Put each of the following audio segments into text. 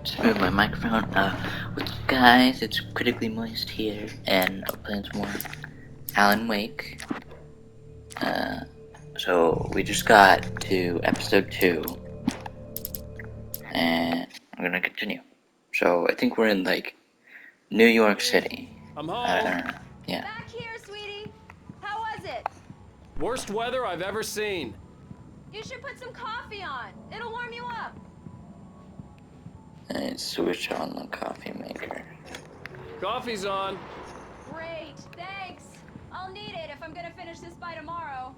Just move my microphone. What's up, guys? It's Critically Moist here, and I'm playing some more Alan Wake. So we just got to episode 2, and I'm gonna continue. So I think we're in like New York City. I'm I home. don't know. Yeah. Back here, sweetie. How was it? Worst weather I've ever seen. You should put some coffee on. It'll warm you up. And switch on the coffee maker. Coffee's on. Great, thanks. I'll need it if I'm gonna finish this by tomorrow.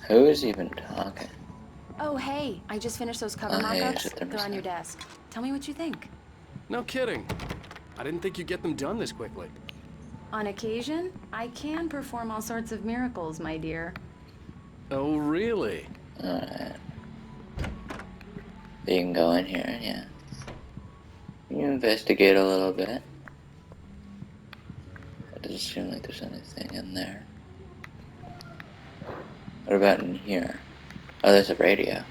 Who is even talking? Oh, hey, I just finished those cover Oh, hey, mock-ups. is it They're on your desk. Tell me what you think. No kidding. I didn't think you'd get them done this quickly. On occasion, I can perform all sorts of miracles, my dear. Oh, really? Alright. You can go in here, yeah. You investigate a little bit. It doesn't seem like there's anything in there. What about in here? Oh, there's a radio.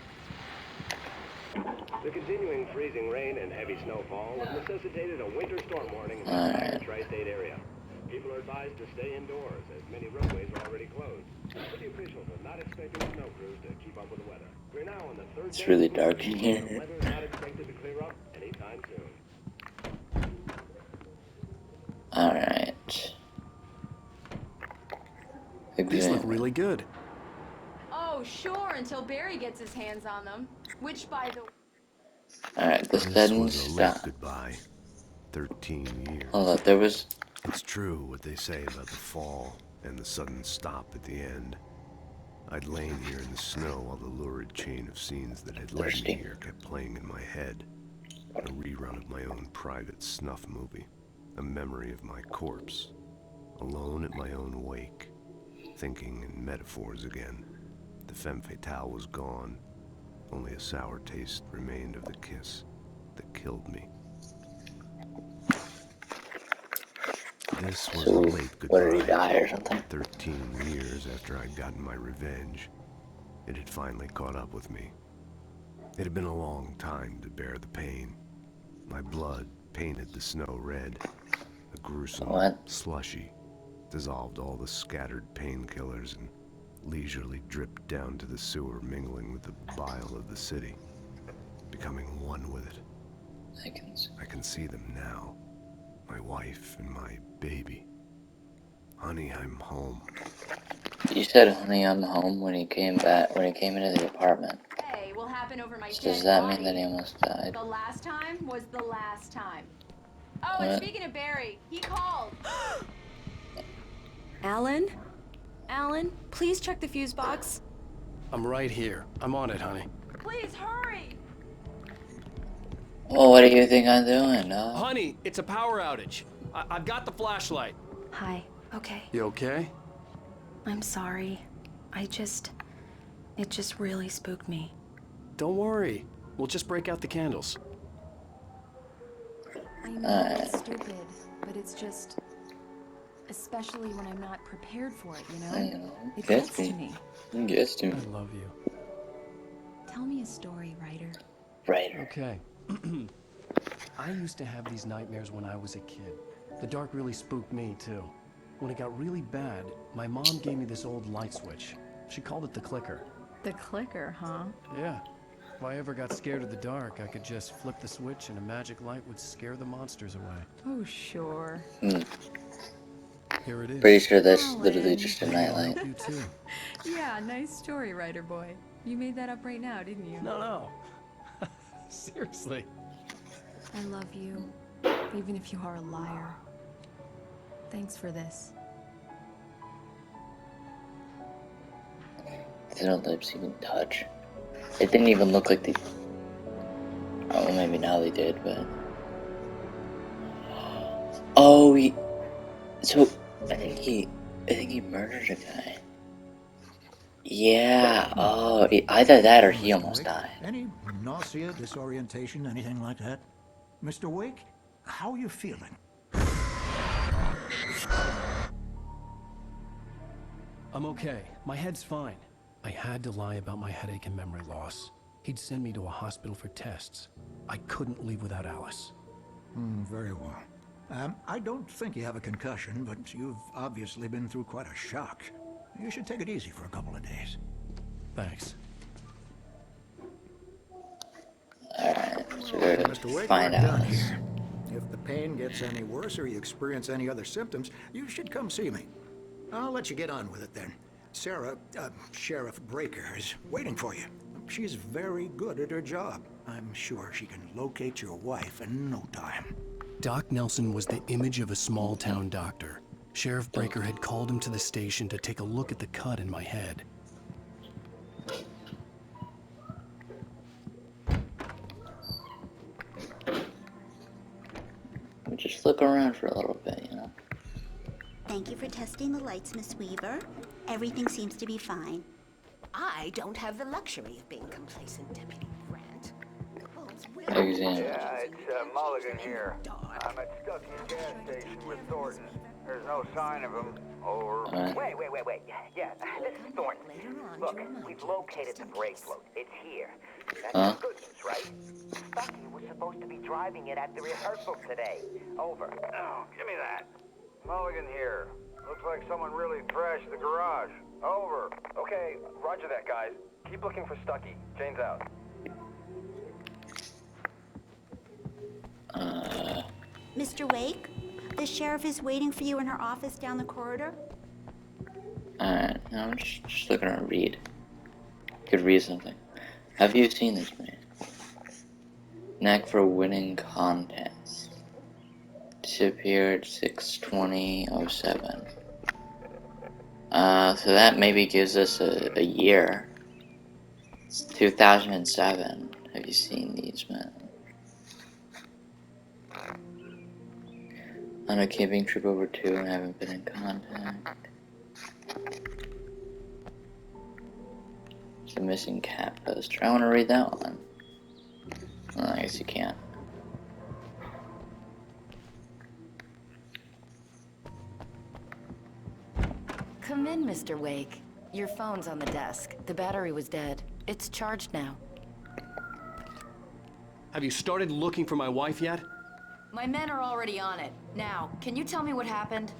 The continuing freezing rain and heavy snowfall have necessitated a winter storm warning in the Alright. entire tri-state area. People are advised to stay indoors as many roadways are already closed. City officials are not expecting snow crews to keep up with the weather. We're now on the third It's day really of winter, dark in and here. the weather is not expected to clear up anytime soon. Alright. These look really good. Oh, sure, until Barry gets his hands on them. Which, by the way... Alright, the This settings was a late stop. goodbye. 13 years. Hold up, there was... It's true what they say about the fall and the sudden stop at the end. I'd lain here in the snow while the lurid chain of scenes that had led me here kept playing in my head. A rerun of my own private snuff movie. A memory of my corpse. Alone at my own wake. Thinking in metaphors again. The femme fatale was gone. Only a sour taste remained of the kiss that killed me. This was a So, late what did he goodbye. die or something? 13 years after I'd gotten my revenge, it had finally caught up with me. It had been a long time to bear the pain. My blood painted the snow red. A gruesome slushy dissolved all the scattered painkillers and leisurely dripped down to the sewer, mingling with the bile of the city, becoming one with it. I can see them now. My wife and my baby. Honey, I'm home. You said honey, I'm home when he came back, when he came into the apartment. Hey, will happen over my So dead does that body. mean that he almost died? The last time was the last time. Oh, and What? speaking of Barry, he called. Alan? Alan, please check the fuse box. I'm right here. I'm on it, honey. Please hurry. Well, what do you think I'm doing, no? Honey, it's a power outage. I've got the flashlight. Hi. Okay. You okay? I'm sorry. It just really spooked me. Don't worry. We'll just break out the candles. I know it's stupid, but it's just... Especially when I'm not prepared for it, you know? I know. It Gets gets to me. Gets to I me. love you. Tell me a story, writer. Writer. Okay. I used to have these nightmares when I was a kid. The dark really spooked me, too. When it got really bad, my mom gave me this old light switch. She called it the clicker. The clicker, huh? Yeah. If I ever got scared of the dark, I could just flip the switch and a magic light would scare the monsters away. Oh, sure. Here it is. Pretty sure that's literally just a nightlight. You too. Yeah, nice story, writer boy. You made that up right now, didn't you? No. Seriously. I love you, even if you are a liar. Thanks for this. They don't lips even touch. It didn't even look like they... Oh, well, maybe now they did, but... Oh, So, I think he murdered a guy. Yeah, oh, either that or he almost died. Any nausea, disorientation, anything like that? Mr. Wake, how are you feeling? I'm okay. My head's fine. I had to lie about my headache and memory loss. He'd send me to a hospital for tests. I couldn't leave without Alice. Very well. I don't think you have a concussion, but you've obviously been through quite a shock. You should take it easy for a couple of days. Thanks. Alright, so All we're right, gonna Mr. Wake, find we're done Alice. here. If the pain gets any worse or you experience any other symptoms, you should come see me. I'll let you get on with it then. Sarah, Sheriff Breaker, is waiting for you. She's very good at her job. I'm sure she can locate your wife in no time. Doc Nelson was the image of a small-town doctor. Sheriff Breaker had called him to the station to take a look at the cut in my head. We just look around for a little bit, you know. Thank you for testing the lights, Miss Weaver. Everything seems to be fine. I don't have the luxury of being complacent, Deputy Grant. Exam. Yeah, it's Mulligan here. I'm at Stucky's gas station with Thornton. There's no sign of him. Over. Wait. Yeah, this is Thornton. Look, we've located the brake float. It's here. That's good news, right? Stucky was supposed to be driving it at the rehearsal today. Over. Oh, give me that. Mulligan here. Looks like someone really trashed the garage. Over. Okay, roger that, guys. Keep looking for Stucky. Jane's out. Mr. Wake, the sheriff is waiting for you in her office down the corridor. Alright, now I'm just looking to read. Could read something. Have you seen this man? Knack for winning contests. Disappeared 6/20/07. So that maybe gives us a year. It's 2007. Have you seen these men? On a camping trip over 2 and haven't been in contact. It's a missing cat poster. I want to read that one. Well, I guess you can't. Come in, Mr. Wake. Your phone's on the desk. The battery was dead. It's charged now. Have you started looking for my wife yet? My men are already on it. Now, can you tell me what happened?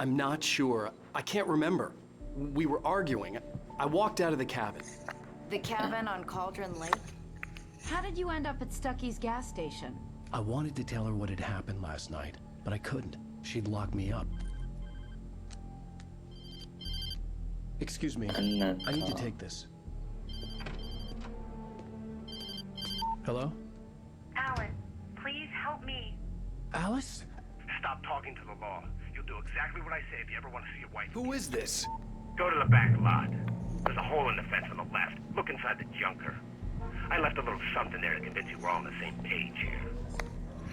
I'm not sure. I can't remember. We were arguing. I walked out of the cabin. The cabin on Cauldron Lake? How did you end up at Stucky's gas station? I wanted to tell her what had happened last night, but I couldn't. She'd lock me up. Excuse me. I need to take this. Hello? Alan, please help me. Alice? Stop talking to the law. You'll do exactly what I say if you ever want to see your wife. Who is this? Go to the back lot. There's a hole in the fence on the left. Look inside the junker. I left a little something there to convince you we're all on the same page here.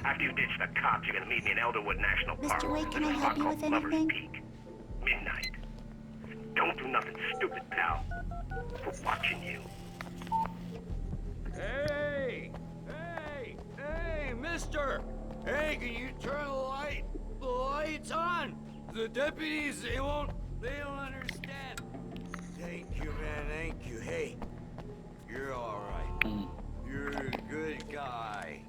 After you ditch the cops, you're gonna meet me in Elderwood National Park. Mr. Wake, can I There's a help spot you called with Lover's anything? Peak. Midnight. Don't do nothing stupid, pal. We're watching you. Hey, mister! Hey, can you turn the lights on? The deputies, they don't understand. Thank you, man, thank you. Hey, you're all right. You're a good guy.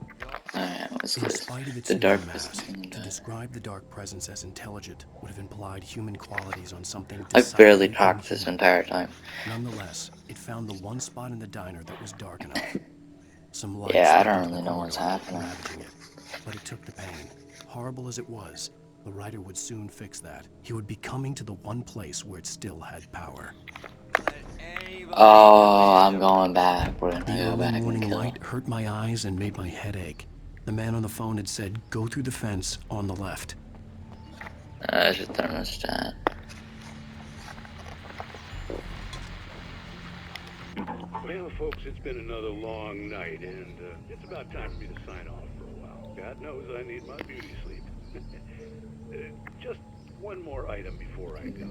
Alright, what's In this? spite of its The new dark mask, presence. to describe the Dark Presence as intelligent would have implied human qualities on something I've barely decidedly talked this inhuman. entire time. Nonetheless, it found the one spot in the diner that was dark enough. Some lights Yeah, I leaked don't into the really know what's corridor, happening. ravaging it. But it took the pain. Horrible as it was, the writer would soon fix that. He would be coming to the one place where it still had power. Oh, I'm going back. We're gonna The go early back and morning kill. light hurt my eyes and made my head ache. The man on the phone had said, "Go through the fence on the left." There's a thermostat. Well, folks, it's been another long night, and it's about time for me to sign off for a while. God knows I need my beauty sleep. Just one more item before I go.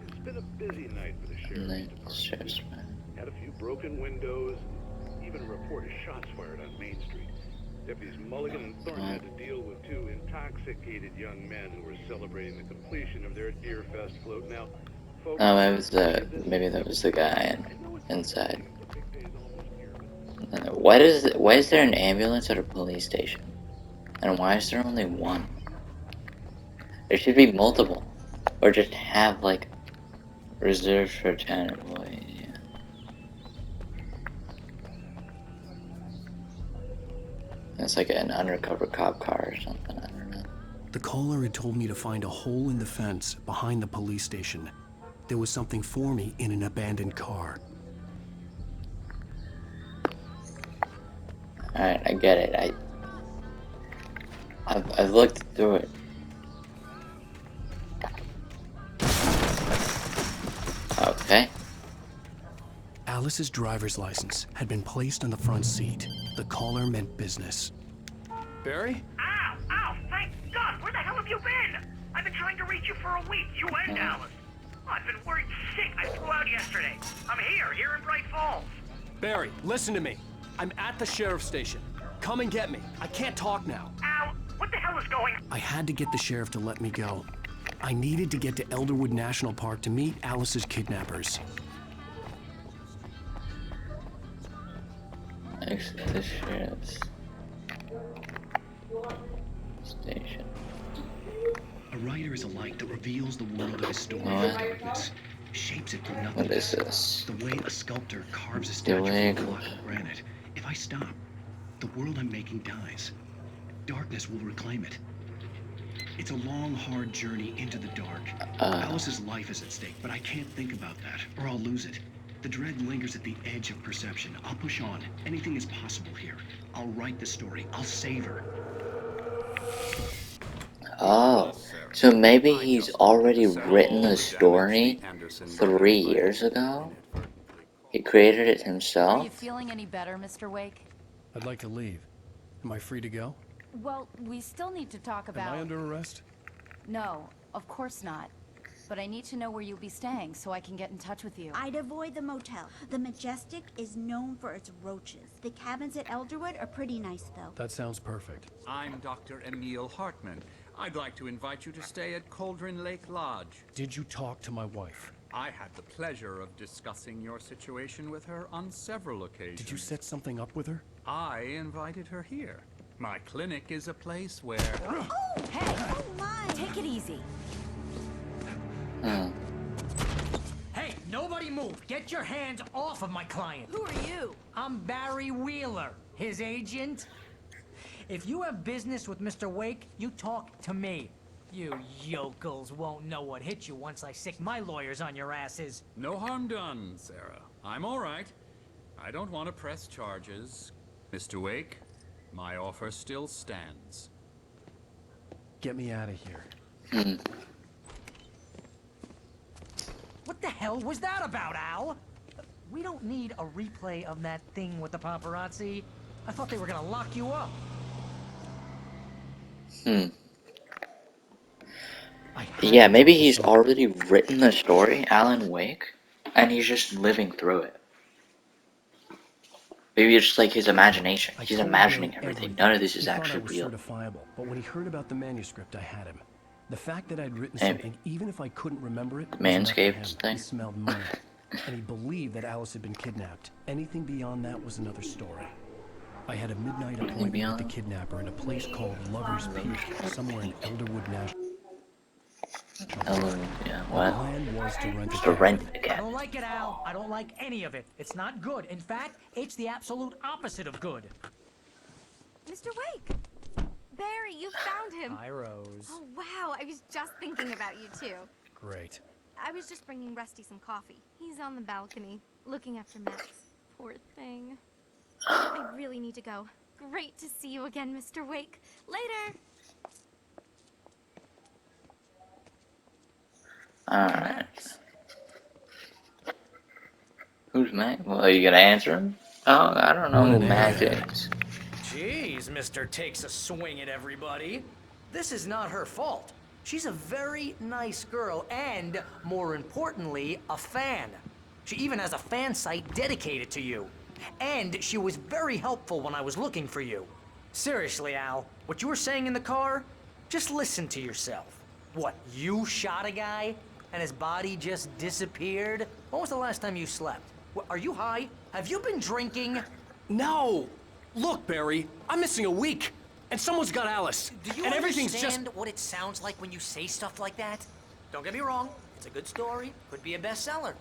It's been a busy night for the sheriff's department. Had a few broken windows, even a report of shots fired on Main Street. Deputies Mulligan and Thornton had to deal with 2 intoxicated young men who were celebrating the completion of their Deer Fest float. Now, folks, Maybe that was the guy inside. the big day's almost here. Why is there an ambulance at a police station? And why is there only one? There should be multiple. Or just have, like, reserved for town employees, yeah. It's like an undercover cop car or something, I don't know. The caller had told me to find a hole in the fence behind the police station. There was something for me in an abandoned car. Alright, I get it. I've looked through it. Okay. Alice's driver's license had been placed on the front seat. The caller meant business. Barry? Ow! Ow! Thank God! Where the hell have you been? I've been trying to reach you for a week, you and Alice. I've been worried sick. I flew out yesterday. I'm here in Bright Falls. Barry, listen to me. I'm at the sheriff's station. Come and get me. I can't talk now. Ow! What the hell is going on? I had to get the sheriff to let me go. I needed to get to Elderwood National Park to meet Alice's kidnappers. Actually, the sheriff's station. A writer is a light that reveals the world of his story What? from darkness, shapes it from nothing. What is this? The way a sculptor carves a statue from a block of granite. If I stop, the world I'm making dies. Darkness will reclaim it. It's a long, hard journey into the dark. Alice's life is at stake, but I can't think about that, or I'll lose it. The dread lingers at the edge of perception. I'll push on. Anything is possible here. I'll write the story. I'll save her. Oh, so maybe he's already written the story 3 years ago? He created it Are himself? you feeling any better, Mr. Wake? I'd like to leave. Am I free to go? Well, we still need to talk about... Am I under arrest? No, of course not. But I need to know where you'll be staying so I can get in touch with you. I'd avoid the motel. The Majestic is known for its roaches. The cabins at Elderwood are pretty nice, though. That sounds perfect. I'm Dr. Emil Hartman. I'd like to invite you to stay at Cauldron Lake Lodge. Did you talk to my wife? I had the pleasure of discussing your situation with her on several occasions. Did you set something up with her? I invited her here. My clinic is a place where... Oh, hey! Oh, my! Take it easy. Hey, nobody move! Get your hands off of my client! Who are you? I'm Barry Wheeler, his agent. If you have business with Mr. Wake, you talk to me. You yokels won't know what hit you once I sick my lawyers on your asses. No harm done, Sarah. I'm all right. I don't want to press charges. Mr. Wake, my offer still stands. Get me out of here. What the hell was that about, Al? We don't need a replay of that thing with the paparazzi. I thought they were gonna lock you up. Yeah, maybe he's already written the story, Alan Wake, and he's just living through it. Maybe it's just like his imagination. He's imagining everything. None of this is actually real. Certifiable, but when he heard about the manuscript, I had him. The fact that I'd written something, even if I couldn't remember it, Manscaped thing. He smelled money, and he believed that Alice had been kidnapped. Anything beyond that was another story. I had a midnight appointment with the kidnapper in a place called Lover's Peak, somewhere in Elderwood National. Yeah, what? The plan was to rent Just to rent the I cabin. don't like it, Al. I don't like any of it. It's not good. In fact, it's the absolute opposite of good. Mr. Wake! Barry, you found him! Hi, Rose. Oh, wow. I was just thinking about you, too. Great. I was just bringing Rusty some coffee. He's on the balcony, looking after Max. Poor thing. I really need to go. Great to see you again, Mr. Wake. Later! Alright. Who's Mac? Well, are you gonna answer him? Oh, I don't know who Mac is. Jeez, Mr. Takes a swing at everybody. This is not her fault. She's a very nice girl and, more importantly, a fan. She even has a fan site dedicated to you. And she was very helpful when I was looking for you. Seriously, Al, what you were saying in the car, just listen to yourself. What, you shot a guy and his body just disappeared? When was the last time you slept? What, are you high? Have you been drinking? No! Look, Barry, I'm missing a week, and someone's got Alice. Do you and everything's understand what it sounds like when you say stuff like that? Don't get me wrong, it's a good story, could be a bestseller.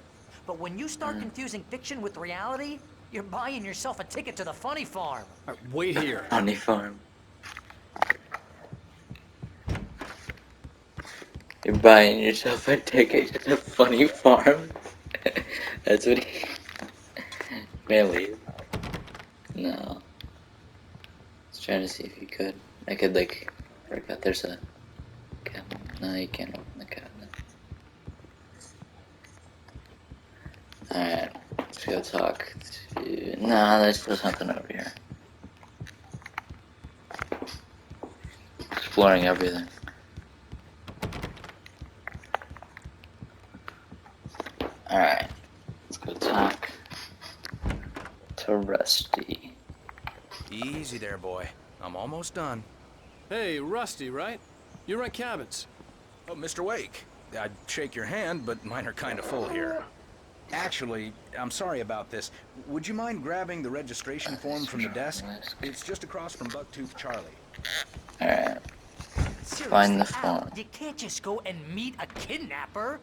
But when you start confusing fiction with reality, you're buying yourself a ticket to the funny farm. All right, wait here. Funny farm. You're buying yourself a ticket to the funny farm. That's what he. Man, leave. No. I was trying to see if you could. I could like break out. There's a cabinet. No, you can't open the cabinet. Alright, let's go talk to. Nah, there's still something over here. Exploring everything. Alright, let's go talk to Rusty. Easy there, boy. I'm almost done. Hey, Rusty, right? You rent cabins. Oh, Mr. Wake. I'd shake your hand, but mine are kind of full here. Actually, I'm sorry about this. Would you mind grabbing the registration form from the desk? It's just across from Bucktooth Charlie. Alright. Seriously, Find the Al, form. you can't just go and meet a kidnapper.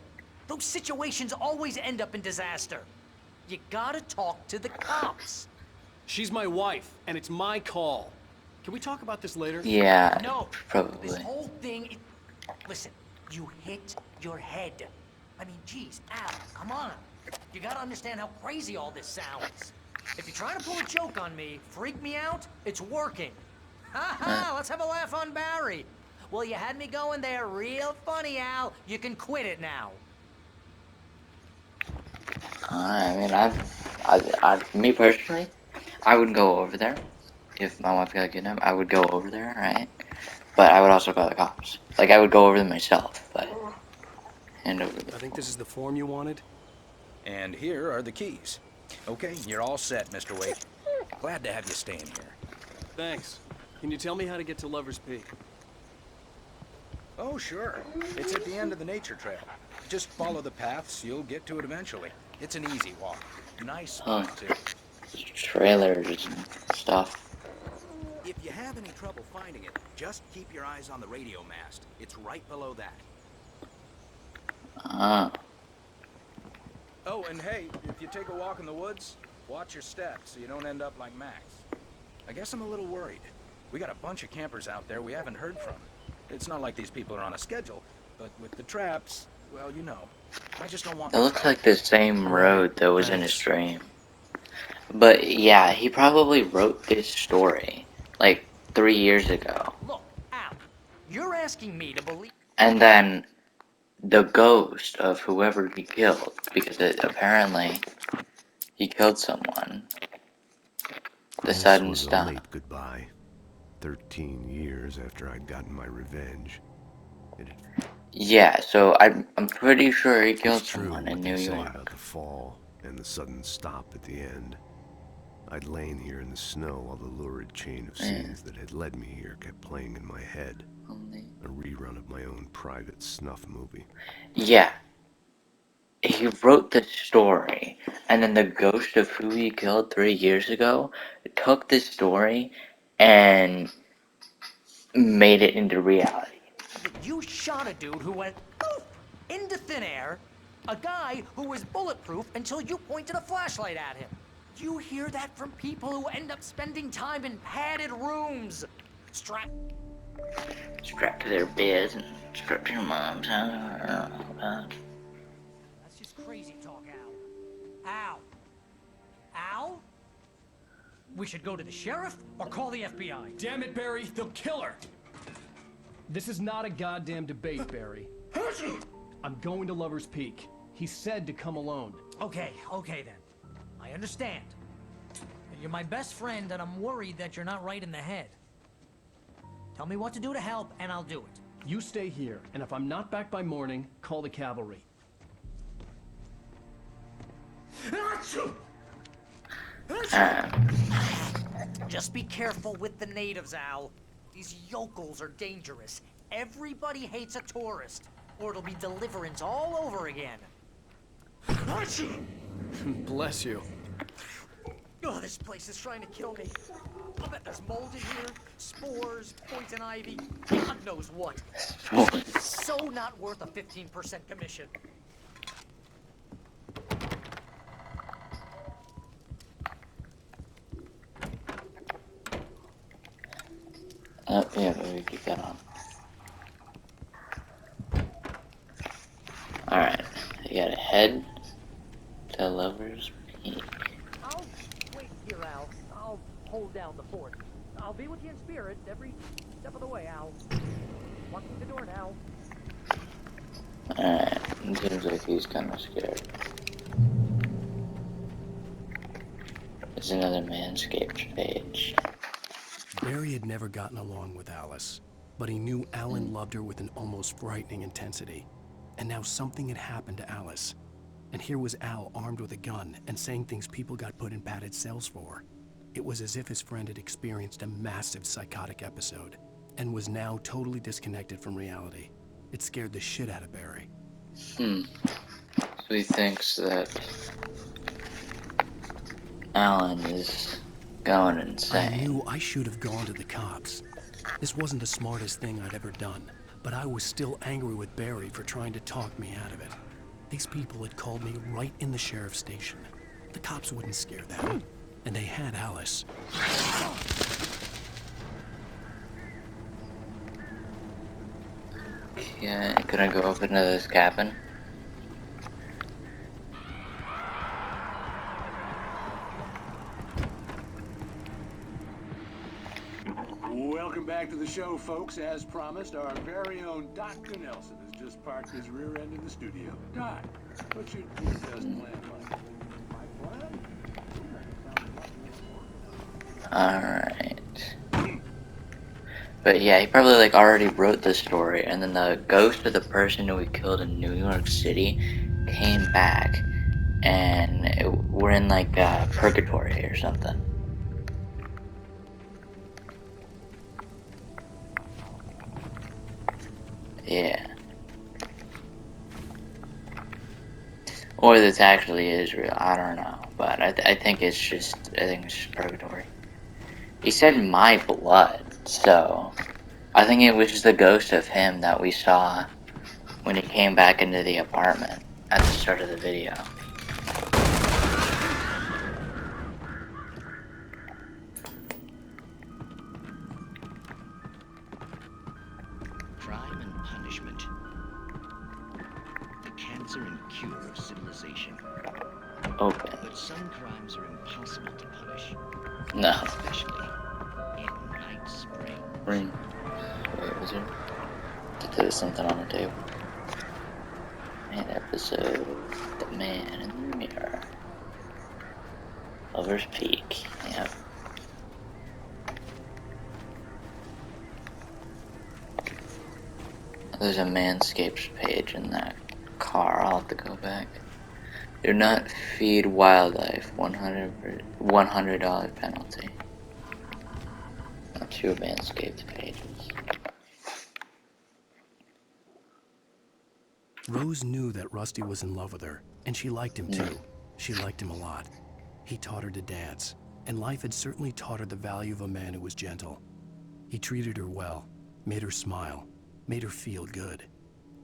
Those situations always end up in disaster. You gotta talk to the cops. She's my wife, and it's my call. Can we talk about this later? Yeah, No. probably. This whole thing... Listen, you hit your head. I mean, geez, Al, come on. You gotta understand how crazy all this sounds. If you're trying to pull a joke on me, freak me out, it's working. Ha ha, let's have a laugh on Barry. Well, you had me going there real funny, Al. You can quit it now. I mean, me personally, I would go over there. If my wife got kidnapped, I would go over there, right? But I would also call the cops. Like, I would go over them myself, but hand over the I think this is the form you wanted. And here are the keys. Okay, you're all set, Mr. Wake. Glad to have you staying here. Thanks. Can you tell me how to get to Lover's Peak? Oh, sure. It's at the end of the nature trail. Just follow the paths, you'll get to it eventually. It's an easy walk. Nice spot, too. trailers and stuff. If you have any trouble finding it, just keep your eyes on the radio mast. It's right below that. Ah. Oh, and hey, if you take a walk in the woods, watch your steps so you don't end up like Max. I guess I'm a little worried. We got a bunch of campers out there we haven't heard from. It's not like these people are on a schedule, but with the traps, well, you know. I just don't want... It looks like the same road that was in his dream. But yeah, he probably wrote this story like 3 years ago. Look, Al, you're asking me to believe... And then the ghost of whoever he killed, because apparently he killed someone, decided to This was a stop. late goodbye. 13 years after I'd gotten my revenge. Yeah, so I'm pretty sure he killed It's true someone in what New they say York. about the fall and the sudden stop at the end. I'd lain here in the snow while the lurid chain of scenes that had led me here kept playing in my head. A rerun of my own private snuff movie. Yeah. He wrote the story, and then the ghost of who he killed 3 years ago took this story and made it into reality. You shot a dude who went poof into thin air, a guy who was bulletproof until you pointed a flashlight at him. You hear that from people who end up spending time in padded rooms. Strapped to their beds and strapped to your mom's house. That's just crazy talk, Al. Al? Al? We should go to the sheriff or call the FBI. Damn it, Barry, they'll kill her. This is not a goddamn debate, Barry. I'm going to Lover's Peak. He said to come alone. Okay then. I understand. You're my best friend, and I'm worried that you're not right in the head. Tell me what to do to help, and I'll do it. You stay here, and if I'm not back by morning, call the cavalry. Just be careful with the natives, Al. These yokels are dangerous. Everybody hates a tourist, or it'll be deliverance all over again. Bless you. Oh, this place is trying to kill me. I'll bet there's mold in here, spores, poison ivy, God knows what. This is so not worth a 15% commission. Oh, yeah, but we keep that on. Alright, you gotta head to Lover's Peak. I'll wait here, Al. I'll hold down the fort. I'll be with you in spirit every step of the way, Al. Walk through the door now. Alright, it seems like he's kind of scared. There's another Manscaped page. Barry had never gotten along with Alice, but he knew Alan loved her with an almost frightening intensity. And now something had happened to Alice. And here was Al armed with a gun and saying things people got put in padded cells for. It was as if his friend had experienced a massive psychotic episode and was now totally disconnected from reality. It scared the shit out of Barry. So he thinks that Alan is going insane. I knew I should have gone to the cops. This wasn't the smartest thing I'd ever done, but I was still angry with Barry for trying to talk me out of it. These people had called me right in the sheriff's station. The cops wouldn't scare them, and they had Alice. Yeah, can I go up into this cabin? Welcome back to the show, folks. As promised, our very own Dr. Nelson has just parked his rear end in the studio. Doc, what's your best plan like? Alright. But yeah, he probably like already wrote the story, and then the ghost of the person who he killed in New York City came back, and we're in like purgatory or something. Yeah. Or this actually is real, I don't know. But I think it's just purgatory. He said my blood, so I think it was just the ghost of him that we saw when he came back into the apartment at the start of the video. Crime and punishment. The cancer and cure of civilization. Open. But some crimes are impossible to punish. No. Especially in Night Springs. Ring. Wait, was there? There's something on the table. Main episode. The Man in the Mirror. Lover's Peak. Yep. There's a Manscaped page in that car. I'll have to go back. Do not feed wildlife. $100 penalty. Two Manscaped pages. Rose knew that Rusty was in love with her, and she liked him too. She liked him a lot. He taught her to dance, and life had certainly taught her the value of a man who was gentle. He treated her well, made her smile, made her feel good.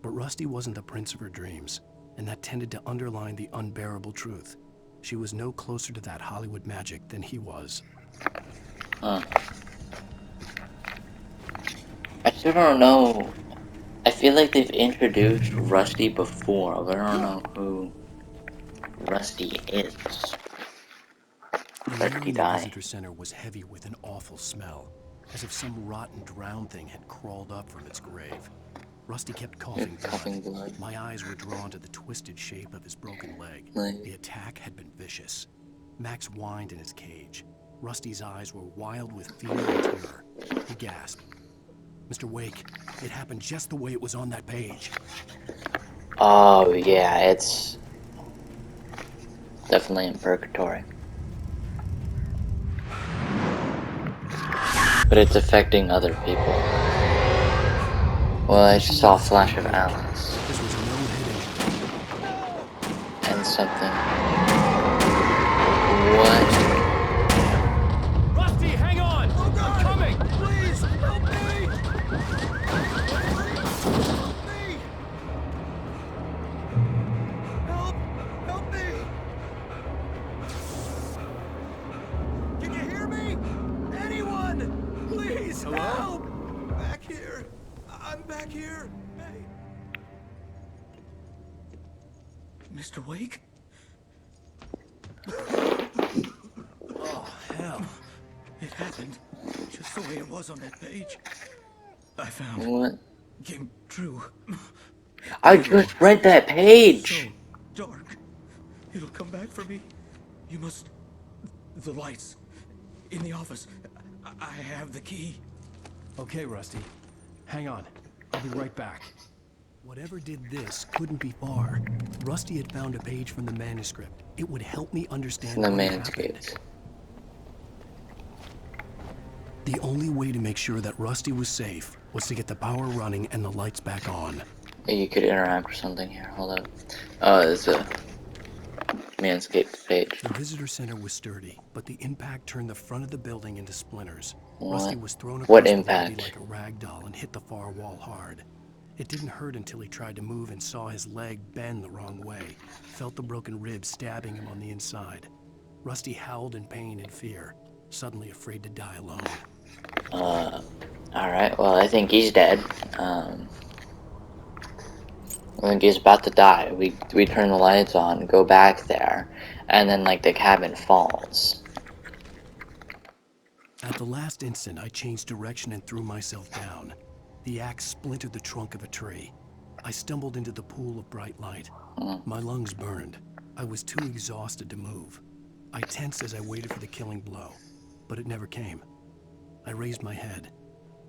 But Rusty wasn't the prince of her dreams, and that tended to underline the unbearable truth. She was no closer to that Hollywood magic than he was. Huh. I still don't know. I feel like they've introduced Rusty before, but I don't know who Rusty is. The air in the visitor center was heavy with an awful smell, as if some rotten drowned thing had crawled up from its grave. Rusty kept coughing blood. My eyes were drawn to the twisted shape of his broken leg. The attack had been vicious. Max whined in his cage. Rusty's eyes were wild with fear and terror. He gasped. Mr. Wake, it happened just the way it was on that page. Oh, yeah, it's definitely in purgatory. But it's affecting other people. Well, I just saw a flash of Alice. This was no hidden. And something. What? Please, Hello? help! Back here. I'm back here. Hey. Mr. Wake? Oh, hell. It happened just the way it was on that page. I found. What? Came true. I just read that page! So dark. It'll come back for me. You must... The lights. In the office. I have the key. Okay, Rusty. Hang on. I'll be right back. Whatever did this couldn't be far. Rusty had found a page from the manuscript. It would help me understand The what manuscript. happened. The only way to make sure that Rusty was safe was to get the power running and the lights back on. Hey, you could interact with something here. Hold up. Oh, it's a manscaped page. The visitor center was sturdy, but the impact turned the front of the building into splinters. What? Rusty was thrown What across the impact? lobby like a rag doll and hit the far wall hard. It didn't hurt until he tried to move and saw his leg bend the wrong way, felt the broken rib stabbing him on the inside. Rusty howled in pain and fear, suddenly afraid to die alone. Alright, well, I think he's dead. I think he's about to die. We turn the lights on, go back there, and then, like, the cabin falls. At the last instant, I changed direction and threw myself down. The axe splintered the trunk of a tree. I stumbled into the pool of bright light. My lungs burned. I was too exhausted to move. I tensed as I waited for the killing blow, but it never came. I raised my head.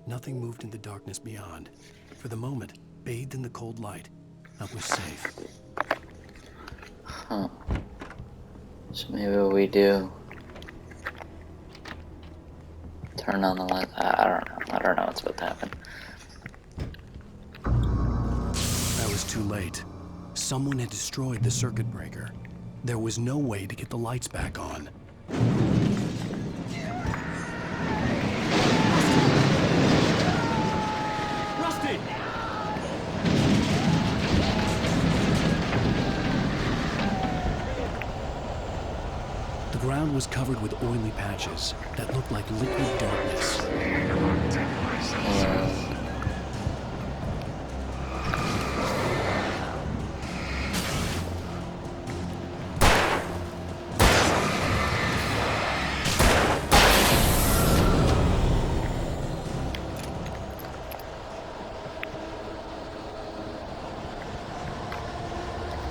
Nothing moved in the darkness beyond. For the moment, bathed in the cold light, I was safe. Huh. So maybe what we do... Turn on the light. I don't know. I don't know what's about to happen. I was too late. Someone had destroyed the circuit breaker. There was no way to get the lights back on. Rusty! The ground was covered with oily patches that looked like liquid darkness.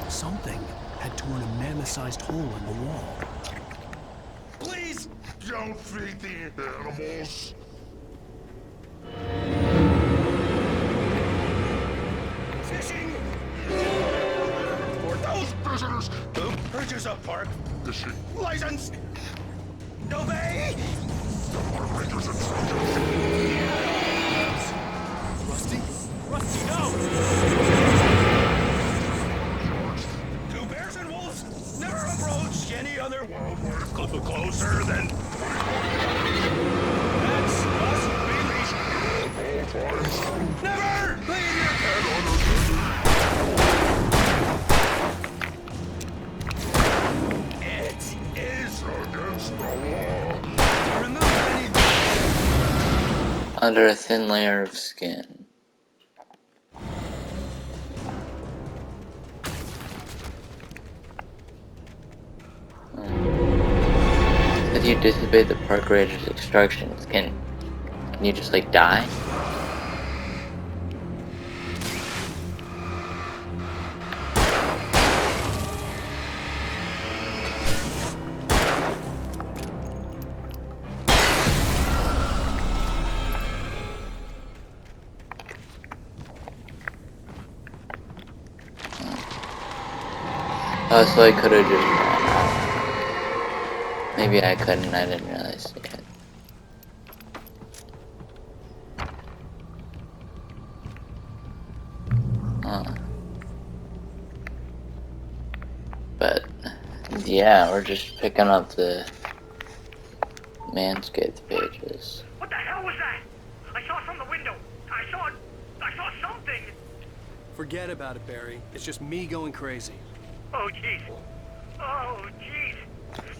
Something had torn a mammoth-sized hole in the wall. Please don't feed the animals. Fishing! For those visitors who purchase a park license, obey! Rusty? Rusty, no! Do bears and wolves never approach any other closer than... That's us released. Never leave your head on the It is against the law to remove any... Under a thin layer of skin. If you dissipate the park ranger's instructions, can you just like die? Oh, so I could have just ran out. Maybe I couldn't, I didn't realize it. But, yeah, we're just picking up the Manscaped pages. What the hell was that? I saw it from the window. I saw something. Forget about it, Barry. It's just me going crazy. Oh, jeez. Oh, jeez.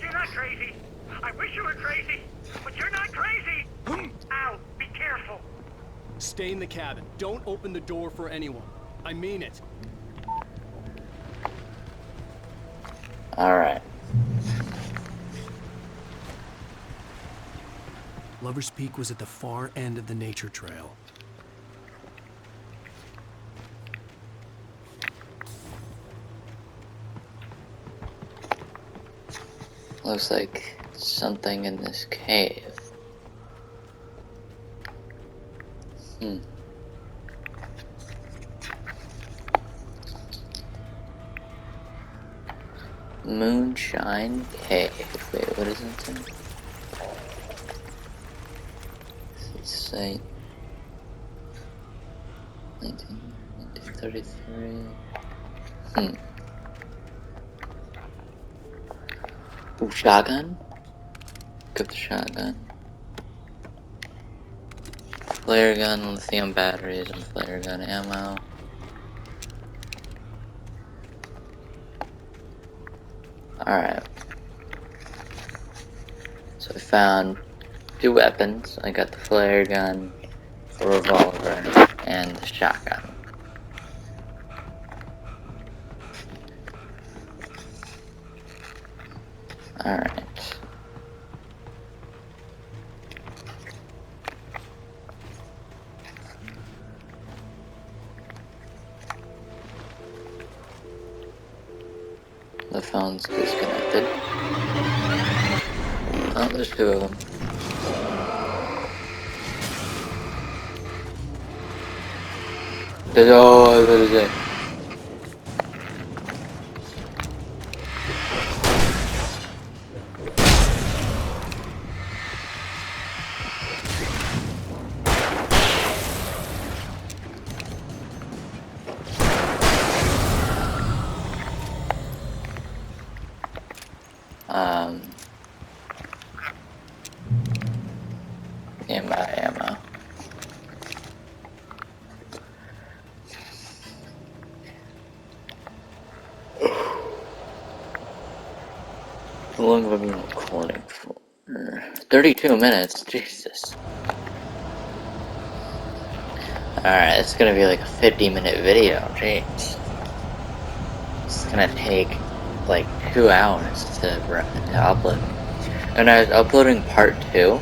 You're not crazy. I wish you were crazy, but you're not crazy. Ow, be careful. Stay in the cabin. Don't open the door for anyone. I mean it. Alright. Lover's Peak was at the far end of the nature trail. Looks like something in this cave. Moonshine Cave. Wait, what is it? Let's say 1933. Ooh, shotgun? Get the shotgun. Flare gun, lithium batteries, and flare gun ammo. Alright. So I found 2 weapons. I got the flare gun, a revolver, and the shotgun. Alright. The phone's disconnected. Oh, there's 2 of them. Oh, what is it? Ammo. How long have I been recording for? 32 minutes, Jesus. Alright, it's gonna be like a 50-minute video, jeez. It's gonna take like 2 hours to upload. And I was uploading part 2.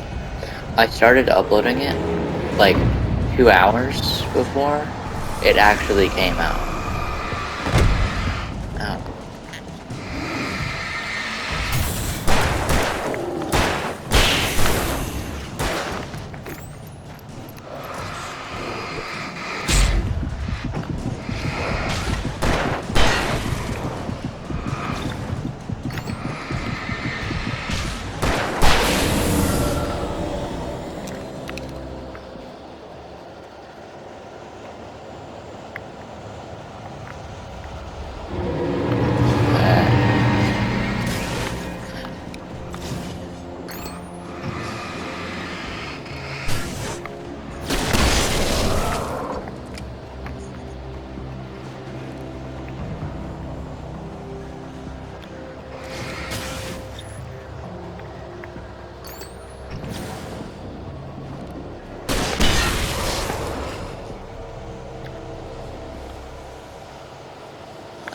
I started uploading it like 2 hours before it actually came out. Ow.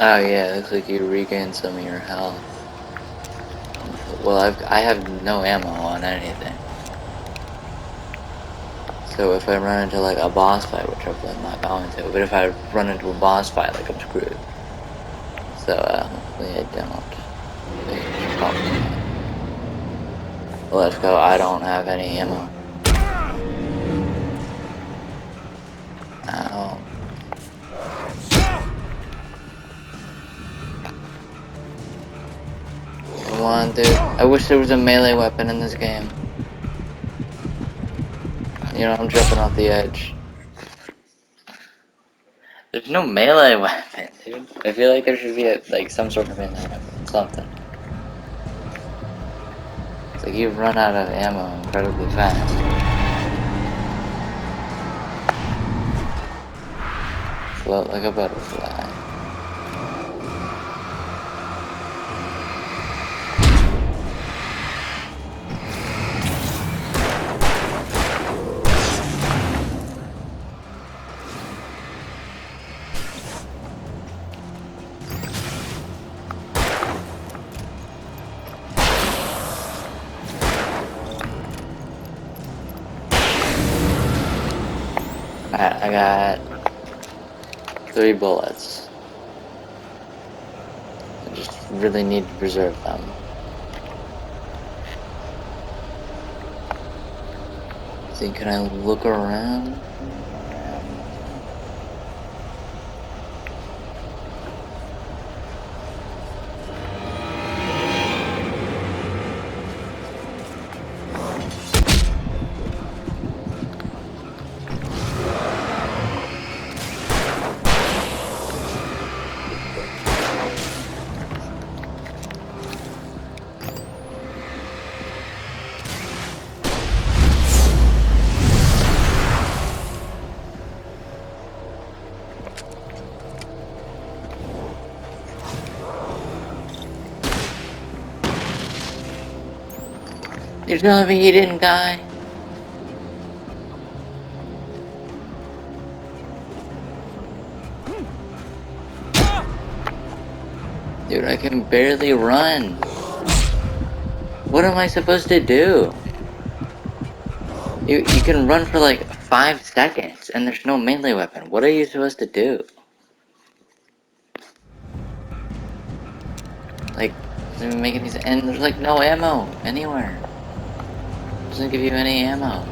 Oh yeah, looks like you regained some of your health. Well, I have no ammo on anything. So if I run into like a boss fight, which hopefully I'm not going to, but if I run into a boss fight, like I'm screwed. So hopefully I don't. Well, let's go. I don't have any ammo. Ow. Come on, dude. I wish there was a melee weapon in this game. You know, I'm jumping off the edge. There's no melee weapon, dude. I feel like there should be like some sort of melee weapon. Something. It's like you run out of ammo incredibly fast. Float like a butterfly. Alright, I got 3 bullets. I just really need to preserve them. See, can I look around? You're telling me he didn't die? Dude, I can barely run. What am I supposed to do? You can run for like 5 seconds and there's no melee weapon. What are you supposed to do? Like, doesn't even make any sense. And there's like no ammo anywhere. Doesn't give you any ammo.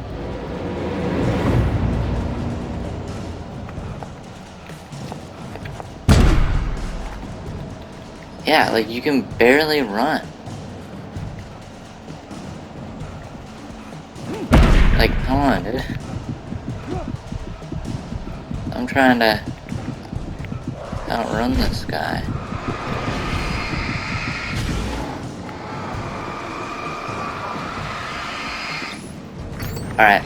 Yeah, like you can barely run. Like, come on, dude. I'm trying to outrun this guy. Alright.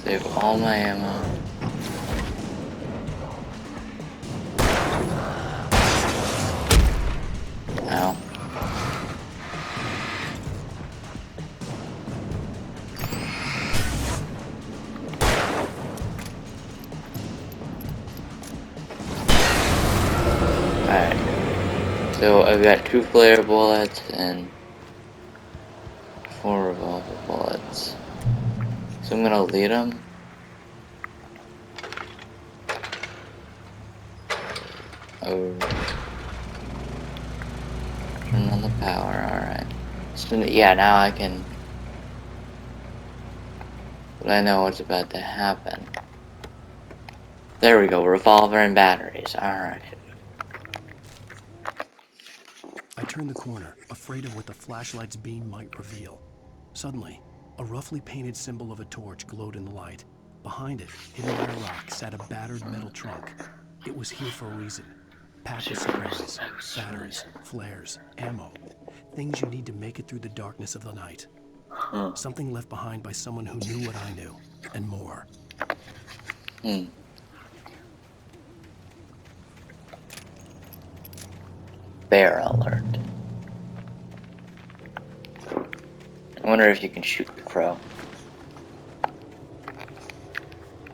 Save all my ammo. Ow. Alright. So I've got 2 flare bullets and 4 revolver bullets. So I'm gonna lead him. Oh. Turn on the power, alright. So, yeah, now I can... But I know what's about to happen. There we go, revolver and batteries, alright. I turned the corner, afraid of what the flashlight's beam might reveal. Suddenly, a roughly painted symbol of a torch glowed in the light. Behind it, hidden by a rock, sat a battered metal trunk. It was here for a reason. Packed with supplies, batteries, flares, ammo. Things you need to make it through the darkness of the night. Something left behind by someone who knew what I knew, and more. Bear alert. I wonder if you can shoot the crow.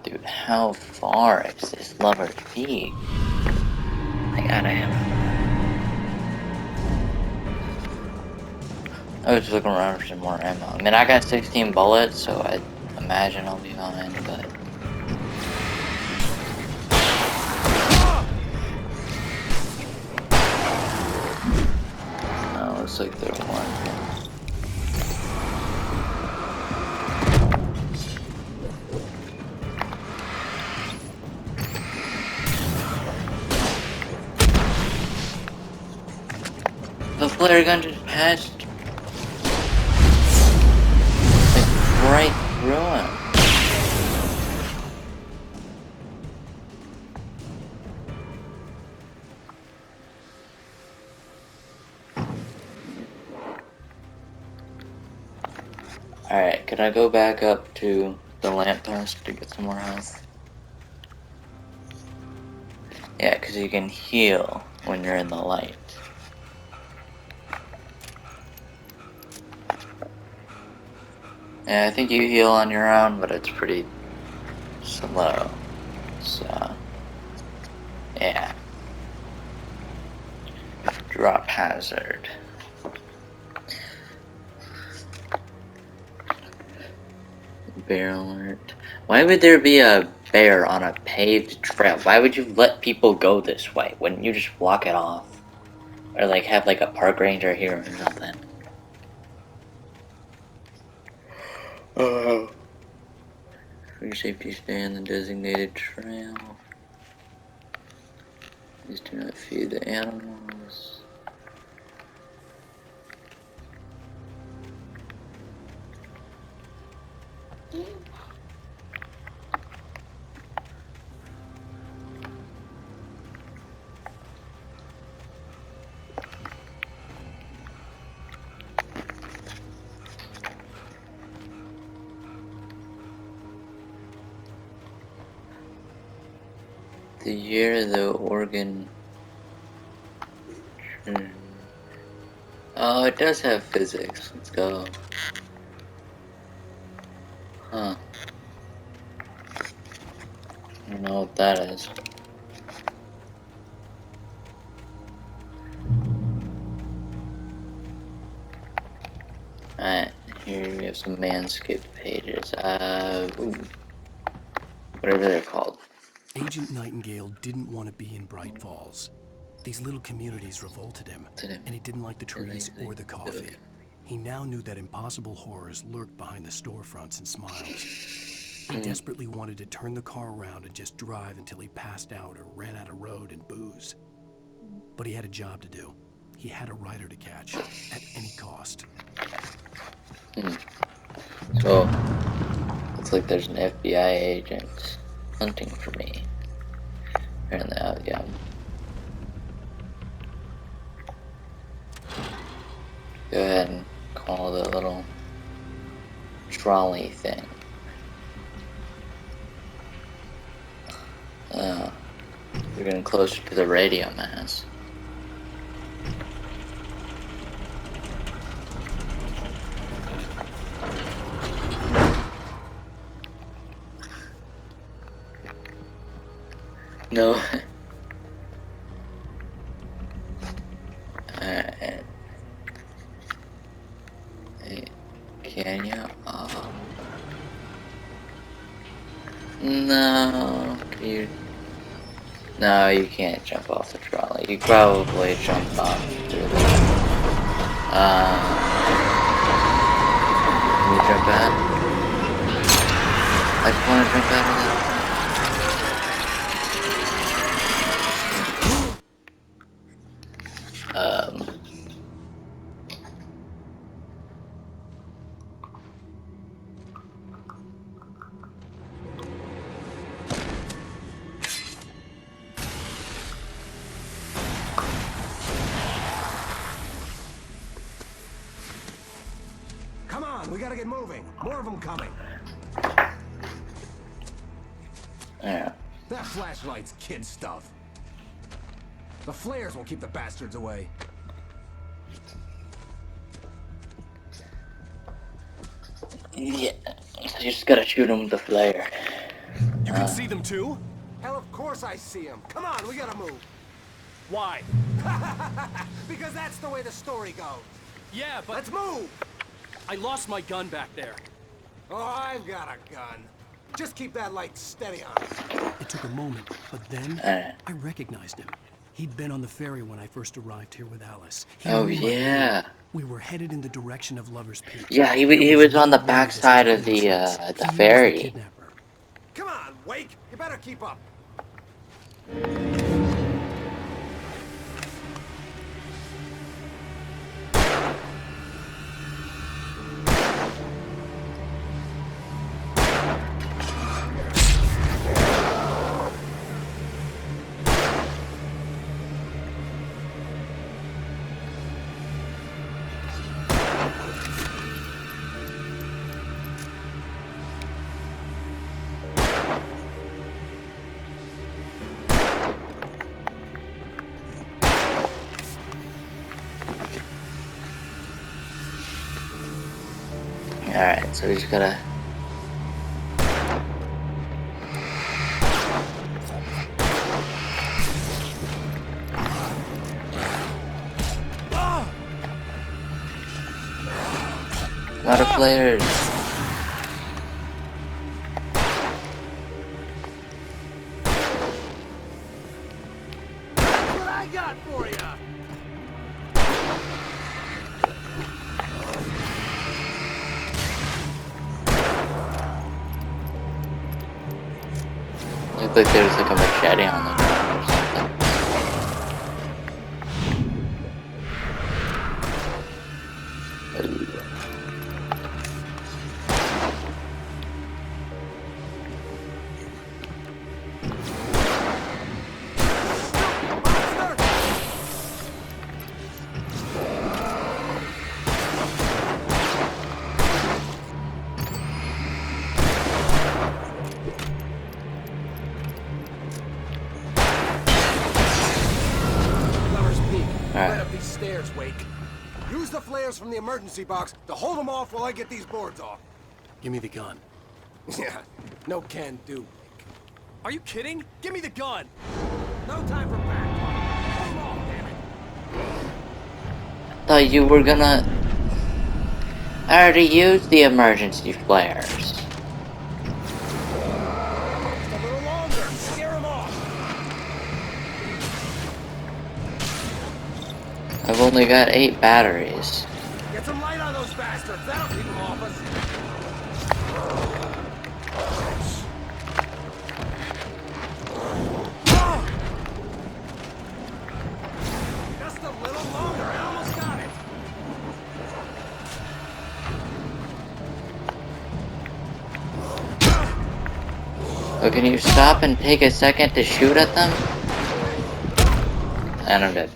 Dude, how far is this lover to be? I gotta have... I was looking around for some more ammo. I mean, I got 16 bullets, so I imagine I'll be fine, but... Oh, looks like they're one. The flare gun just passed like right through him. Alright, can I go back up to the lamppost to get some more health? Yeah, because you can heal when you're in the light. Yeah, I think you heal on your own, but it's pretty slow. So, yeah. Drop hazard. Bear alert. Why would there be a bear on a paved trail? Why would you let people go this way? Wouldn't you just block it off? Or like have like a park ranger here or something? For your safety, stay on the designated trail. Please do not feed the animals. The year the organ. Oh, it does have physics. Let's go. Huh. I don't know what that is. Alright, here we have some Manscaped pages. Whatever they're called. Agent Nightingale didn't want to be in Bright Falls. These little communities revolted him, and he didn't like the trees or the coffee. He now knew that impossible horrors lurked behind the storefronts and smiles. He desperately wanted to turn the car around and just drive until he passed out or ran out of road and booze. But he had a job to do. He had a rider to catch, at any cost. So, looks like there's an FBI agent hunting for me. Apparently, yeah. Go ahead and call the little trolley thing. We're getting closer to the radio mass. No. Alright. Hey, can you? Oh. No. You. No, you can't jump off the trolley. You probably jumped off through the. Can you jump out? I just want to jump out of that. Come on, we gotta get moving. More of them coming. Yeah. That flashlight's kid stuff. The flares will keep the bastards away. Yeah, so you just gotta shoot him with the flare. You can see them too? Hell, of course I see them. Come on, we gotta move. Why? Because that's the way the story goes. Yeah, but... Let's move! I lost my gun back there. Oh, I've got a gun. Just keep that light steady on. It took a moment, but then I recognized him. He'd been on the ferry when I first arrived here with Alice. Oh yeah. We were headed in the direction of Lover's Peak. Yeah, he was on the backside of the ferry. Kidnapper. Come on, Wake. You better keep up. Alright, so we just gotta... Lot of flares. What I got for ya? Looked like there was like a machete on the ground or something. Right up these stairs, Wake. Use the flares from the emergency box to hold them off while I get these boards off. Give me the gun. Yeah, no can do. Are you kidding? Give me the gun! No time for back talk. Hold 'em off, damn it. Thought you were gonna... I already used the emergency flares. Just a little longer. Scare 'em off. I've only got 8 batteries. Get some light on those bastards. That'll keep them off us. Just a little longer. I almost got it. Oh, can you stop and take a second to shoot at them? And I'm dead.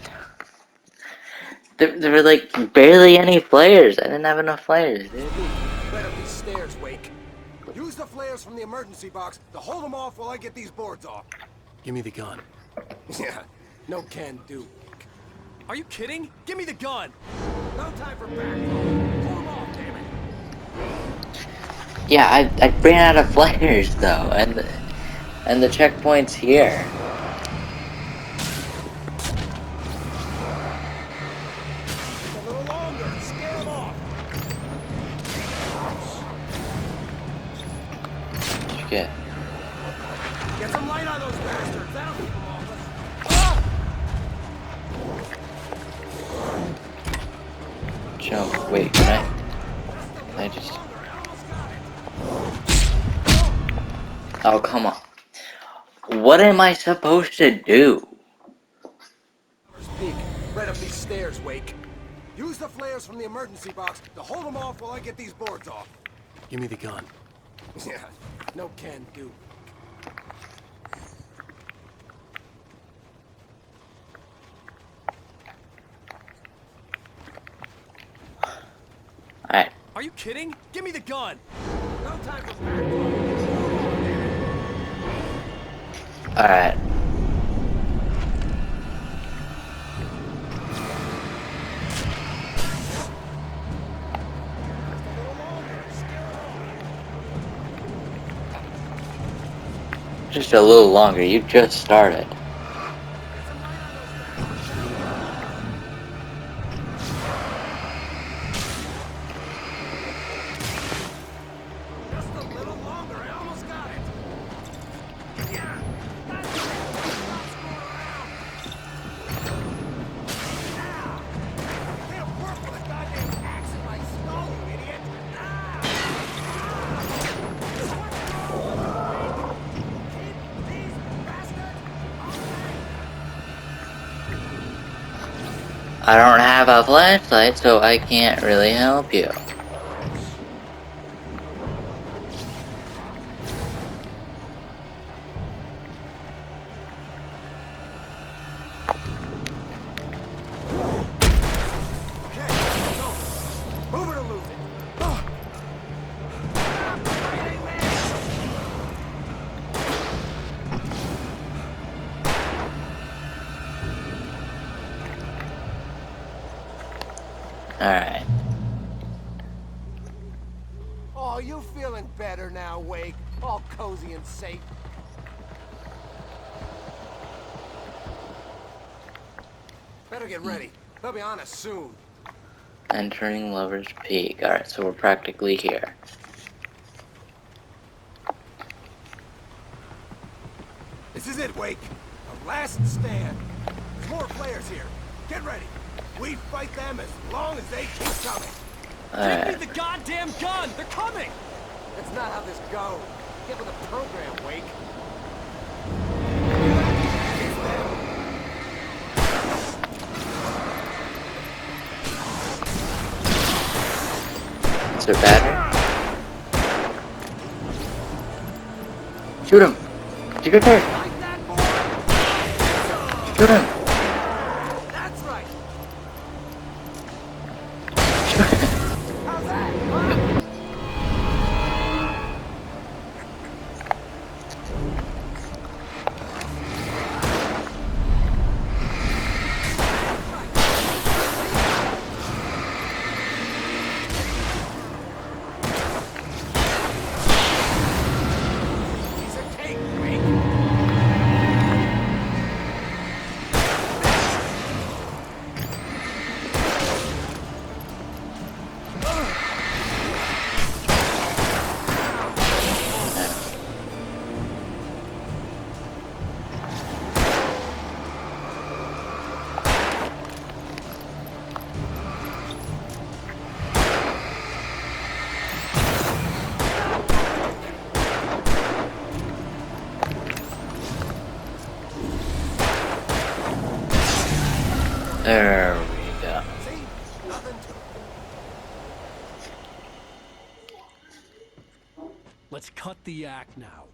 There were like barely any flares. I didn't have enough flares, dude. Right up these stairs, Wake. Use the flares from the emergency box to hold them off while I get these boards off. Give me the gun. Yeah, no can do. Are you kidding? Give me the gun! No time for back talk. Hold 'em off, damn it. Yeah, I ran out of flares though, and the checkpoint's here. A little longer. Scare 'em off. Shit. Get some light on those bastards. That'll keep them off us. Jump. Wait, can I just... Oh, come on. What am I supposed to do? Speak. Right up these stairs, Wake. Use the flares from the emergency box to hold them off while I get these boards off. Give me the gun. Yeah, no can do. Alright. Are you kidding? Give me the gun! No time for back talk. Alright. Just a little longer, you just started. Just a little longer. I almost got it. Yeah. Can't work with a goddamn axe in my skull, you idiot. I don't have a flashlight, so I can't really help you. Move it or lose it. Alright. Oh, you feeling better now, Wake? All cozy and safe. Better get ready. They'll be on us soon. Entering Lover's Peak. Alright, so we're practically here. This is it, Wake. The last stand. There's more players here. Get ready. We fight them as long as they keep coming. Give me the goddamn gun! They're coming! That's not how this goes. Get with the program, Wake. Is there battery? Shoot him! Shoot him there! Shoot him! That's right. There we go. Let's cut the act now.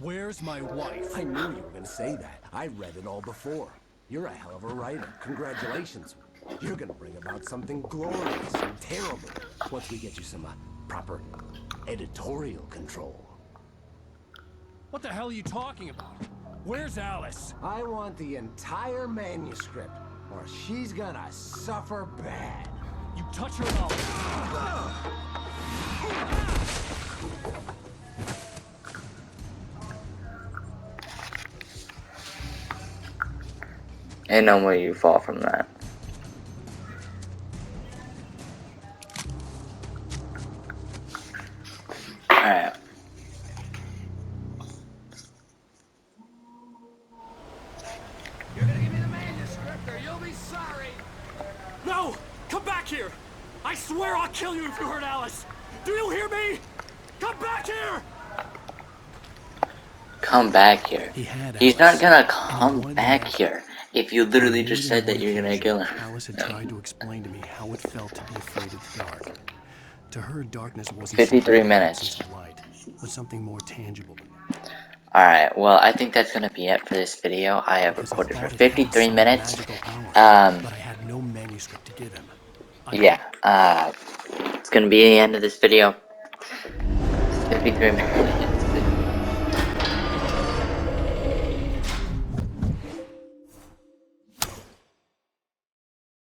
Where's my wife? I knew you were going to say that. I read it all before. You're a hell of a writer. Congratulations. You're going to bring about something glorious and terrible once we get you some proper editorial control. What the hell are you talking about? Where's Alice? I want the entire manuscript, or she's gonna suffer bad. You touch her and Ain't no way you fall from that. Alright. You're gonna give me the manuscript, or you'll be sorry. No! Come back here! I swear I'll kill you if you hurt Alice! Do you hear me? Come back here! Come back here. He's not gonna come back here if you literally just said that you're gonna kill him. Alice had tried to explain to me how it felt to be afraid of the dark. To her, darkness wasn't 53 minutes. light, but something more tangible. Alright, well, I think that's gonna be it for this video. I have recorded for 53 minutes. But I had no manuscript to give him. Yeah, it's gonna be the end of this video. 53 minutes.